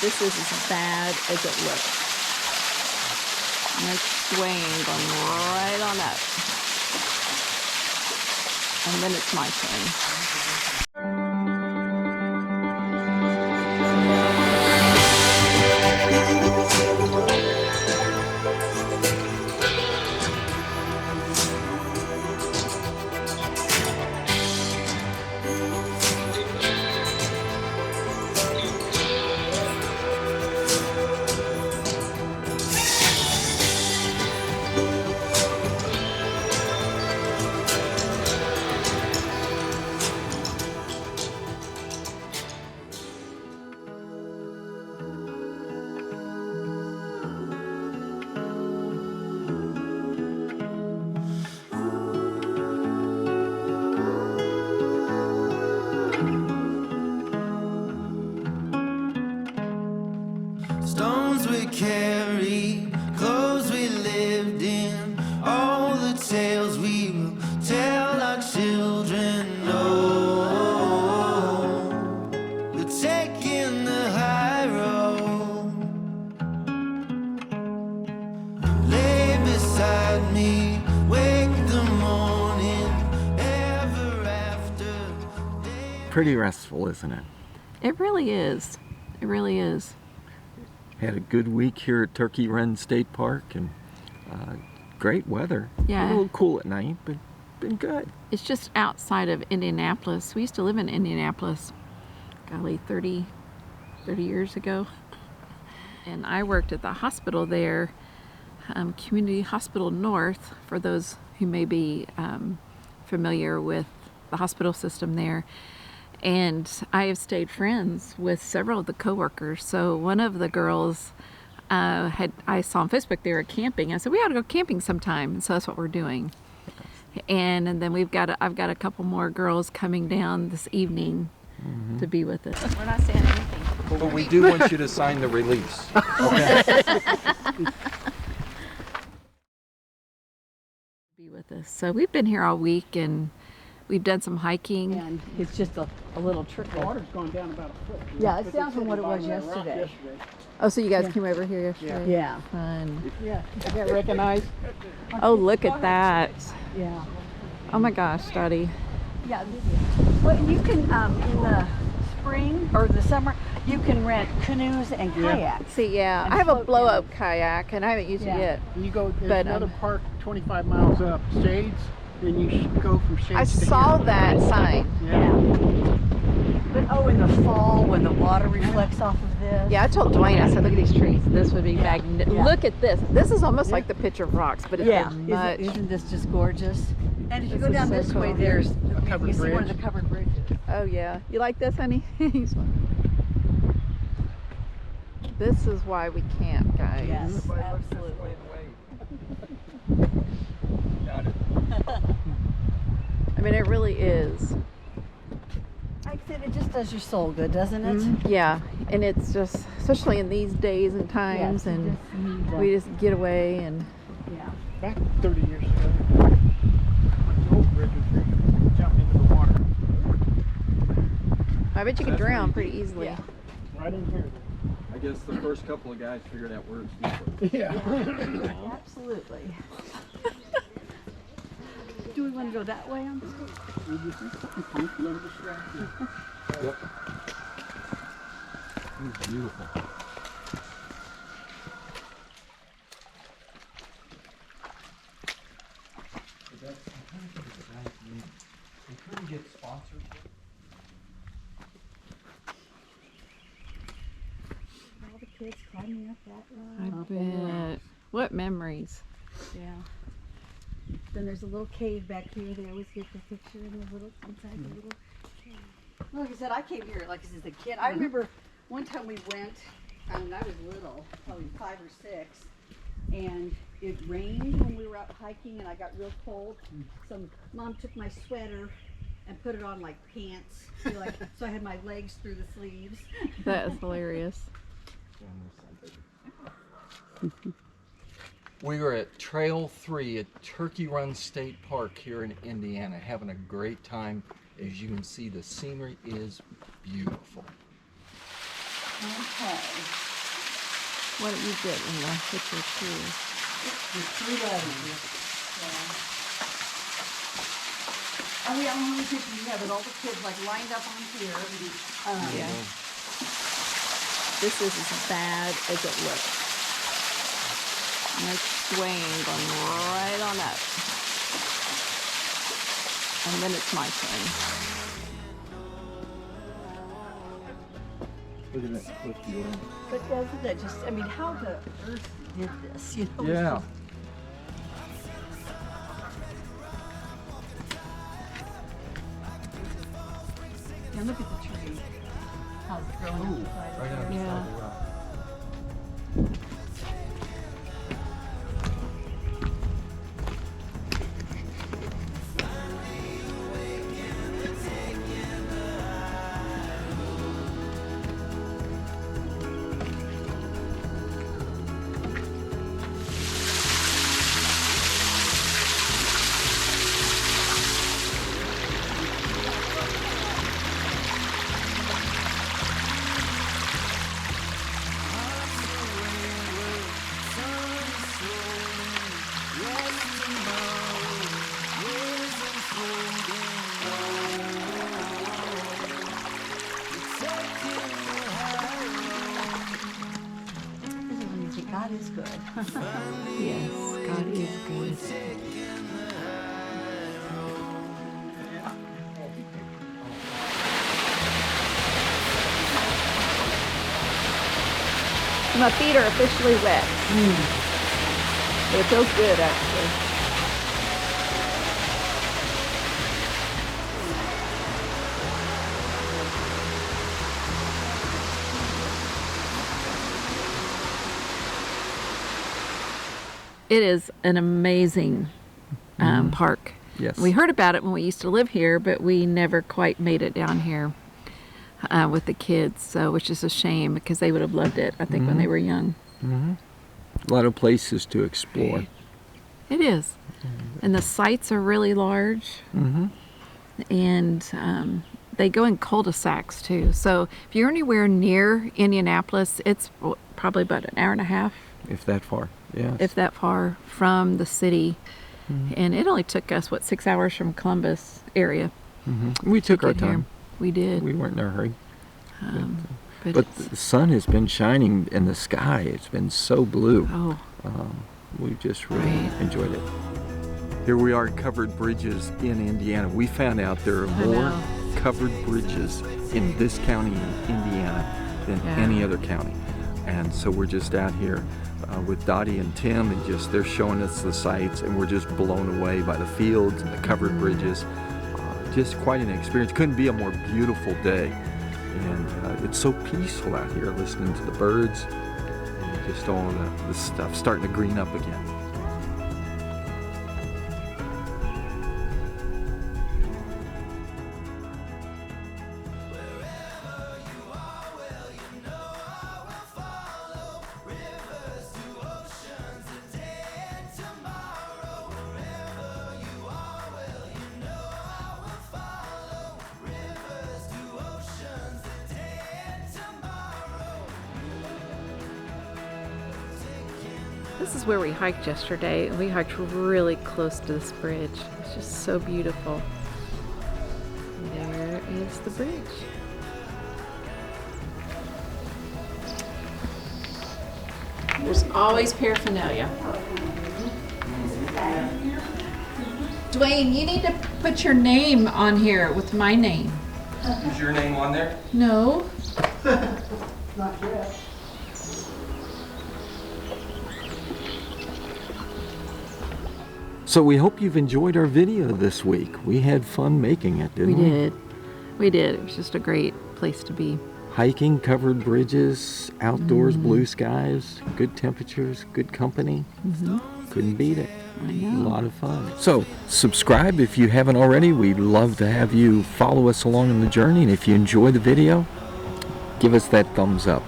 This is as bad as it looks. And it's swaying, going right on up. And then it's my turn. Stones we carry, clothes we lived in, all the tales we will tell our children. Oh, we're taking the high road. Lay beside me, wake the morning, ever after. Pretty restful, isn't it? It really is. It really is. Had a good week here at Turkey Run State Park, and great weather. Yeah. A little cool at night, but been good. It's just outside of Indianapolis. We used to live in Indianapolis, golly, 30 years ago. And I worked at the hospital there, Community Hospital North, for those who may be familiar with the hospital system there. And I have stayed friends with several of the coworkers. So one of the girls I saw on Facebook, they were camping. I said, we ought to go camping sometime. And so that's what we're doing. And then I've got a couple more girls coming down this evening to be with us. We're not saying anything. But we do want you to sign the release. Okay. Be with us. So we've been here all week, and we've done some hiking. And it's just a little trickle. The water's gone down about a foot. Yeah, it's down from what it was yesterday. Oh, so you guys came over here yesterday? Yeah. Fun. Yeah. I can't recognize. Oh, look at that. Yeah. Oh my gosh, Dottie. Yeah. Well, you can, in the spring or the summer, you can rent canoes and kayaks. See, yeah, And I have a float blow-up kayak, and I haven't used it yet. You go, there's But, another park 25 miles up, Shades, then you should go from Shades I to saw here. that sign. Yeah. But in the fall, when the water reflects off of this. Yeah, I told Duane, I said, look at these trees. This would be magnificent. Yeah. Look at this. This is almost like the picture of rocks, but it's Yeah. much. Isn't this just gorgeous? And if you This go is down so this way, cool. there's covered you see one of bridge. the covered bridges. Oh yeah. You like this, honey? This is why we camp, guys. Yes, absolutely. I mean, it really is. Like I said, it just does your soul good, doesn't it? Yeah, and it's just, especially in these days and times, Yes, you and just need we just get away and. yeah. Back 30 years ago, when the old bridge was here, you could jump into the water. I bet you could drown pretty easily. Yeah. Right in here. I guess the first couple of guys figured out where it's deeper. Yeah. Absolutely. Do we want to go that way on this one? Yep. It's beautiful. They couldn't get sponsored. All the kids climbing up that I rock. bet. What memories. Yeah. Then there's a little cave back here. They always get the picture in the little inside the little cave. Well, like I said, I came here like as a kid. I remember one time we went, and I was little, probably 5 or 6, and it rained when we were out hiking, and I got real cold. So Mom took my sweater and put it on like pants, so I had my legs through the sleeves. That is hilarious. We were at Trail 3 at Turkey Run State Park here in Indiana, having a great time. As you can see, the scenery is beautiful. Okay. What did you get in the picture too? There's 3 ladies. Yeah. Oh, yeah, how many pictures you have with all the kids like lined up on here? Yeah. This is as bad as it looks. And there's Duane going right on up. And then it's my turn. Look at that cliff you're on. But doesn't that just, I mean, how the earth did this, you know? Yeah. And look at the tree. How it's growing outside. Right on the Yeah. side of the rock. This is when you think God is good. Yes, God is good. My feet are officially wet. But it feels good actually. It is an amazing park. Yes. We heard about it when we used to live here, but we never quite made it down here with the kids, so which is a shame because they would have loved it, I think, when they were young. A lot of places to explore. It is. And the sites are really large. And they go in cul-de-sacs too. So if you're anywhere near Indianapolis, it's probably about an hour and a half, If that far. Yeah. if that far, from the city. And it only took us, 6 hours from Columbus area. We took our Get here. time. We did. We weren't in a hurry. but But it's- the sun has been shining in the sky. It's been so blue. oh, We've just really Right. enjoyed it. Here we are at Covered Bridges in Indiana. We found out there are I more know. covered bridges in this county in Indiana than Yeah. any other county. And so we're just out here with Dottie and Tim, and just they're showing us the sights, and we're just blown away by the fields and the covered Mm-hmm. bridges. Just quite an experience. Couldn't be a more beautiful day. And it's so peaceful out here, listening to the birds and just all the stuff starting to green up again. this is where we hiked yesterday. We hiked really close to this bridge. It's just so beautiful. There is the bridge. There's always paraphernalia. Duane, you need to put your name on here with my name. Is your name on there? No. Not yet. So we hope you've enjoyed our video this week. We had fun making it, didn't we? We did. We did. It was just a great place to be. Hiking, covered bridges, outdoors, blue skies, good temperatures, good company. Couldn't beat it. I A know. lot of fun. So subscribe if you haven't already. We'd love to have you follow us along in the journey. And if you enjoy the video, give us that thumbs up.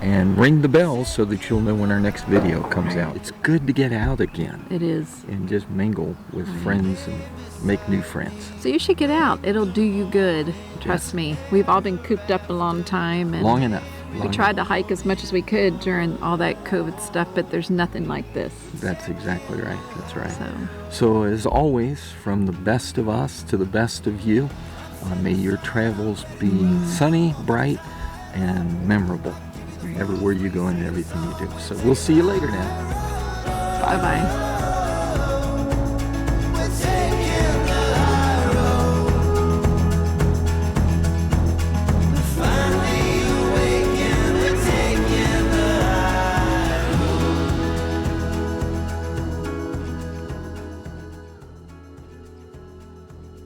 And ring the bell so that you'll know when our next video comes out. It's good to get out again It is. and just mingle with friends and make new friends. So you should get out. It'll do you good. Trust me. We've all been cooped up a long time. And Long enough. We tried to hike as much as we could during all that COVID stuff, but there's nothing like this. That's exactly right. That's right. So, So as always, from the best of us to the best of you, may your travels be sunny, bright, and memorable everywhere you go and everything you do. So we'll see you later now. bye-bye.